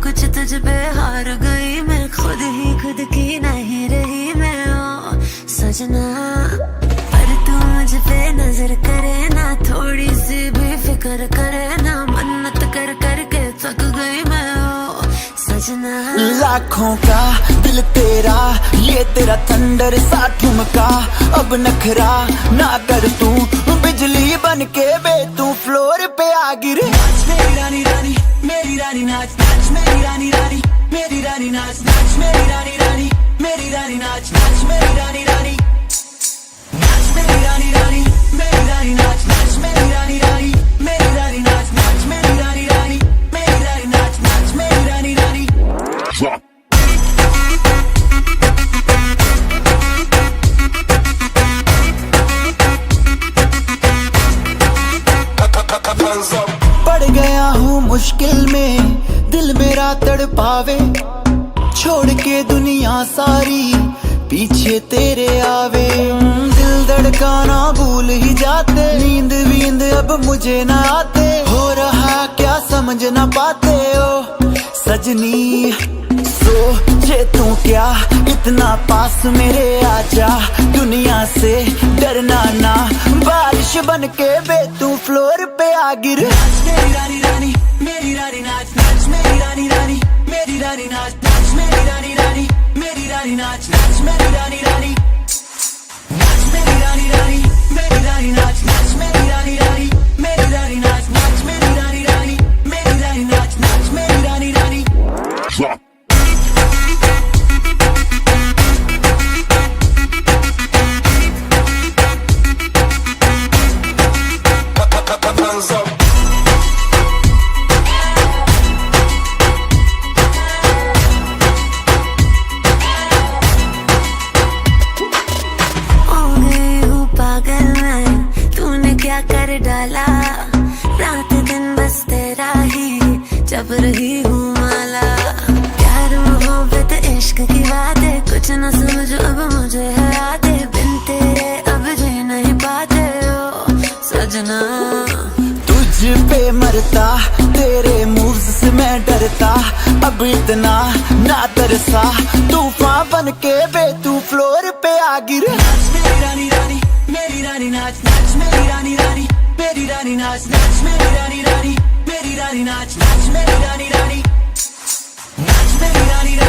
कुछ तुझ पे हार गई मैं, खुद ही खुद की नहीं रही मैं। ओ सजना पर तू मुझ पे नजर करे ना, थोड़ी सी भी फिक्र करे ना, मन्नत कर करके थक गई मैं। ओ सजना लाखों का दिल तेरा, ये तेरा थंडर सा ठुमका, अब नखरा ना कर तू, बिजली बन के बे तू फ्लोर पे आ गिरे। मेरी रानी रानी मेरी रानी नाच नाच, मेरी रानी रानी मेरी रानी नाच नाच, मेरी रानी रानी मेरी रानी नाच नाच, मेरी रानी रानी नाच, मेरी रानी रानी मेरी रानी नाच नाच, मेरी रानी रानी मेरी रानी नाच नाच, मेरी रानी रानी मेरी रानी नाच नाच, मेरी रानी रानी। पड़ गया हूँ मुश्किल में, दिल मेरा तड़पावे, छोड़ के दुनिया सारी पीछे तेरे आवे। दिल धड़काना भूल ही जाते, नींद वींद अब मुझे ना आते, हो रहा क्या समझ ना पाते। ओ सजनी सोचे तू क्या इतना पास मेरे आजा, दुनिया से डरना ना, बारिश बन के बे तू फ्लोर पे आ गिर। मेरी रानी रानी मेरी रानी नाच नाच, मेरी रानी रानी मेरी रानी नाच नाच, मेरी रानी रानी मेरी रानी नाच नाच, मेरी रानी रानी नाच, मेरी रानी रानी मेरी रानी नाच नाच, मेरी रानी रानी मेरी रानी नाच नाच, मेरी रानी रानी मेरी रानी नाच नाच, मेरी रानी रानी। क्या कर डाला, रात दिन बस तेरा ही जब रही हूँ माला। प्यार मोहब्बत इश्क की बातें कुछ न समझ अब मुझे है आते, बिन तेरे अब जी नहीं पाते। ओ सजना तुझ पे मरता, तेरे मूव्स से मैं डरता, अब इतना ना तरसा, तूफान बन के बे तू फ्लोर पे आ गिर। मेरी रानी रानी मेरी रानी नाच नाच, मेरी रानी रानी मेरी रानी नाच नाच, मेरी रानी रानी मेरी रानी नाच नाच, मेरी रानी रानी नाच, मेरी रानी रानी।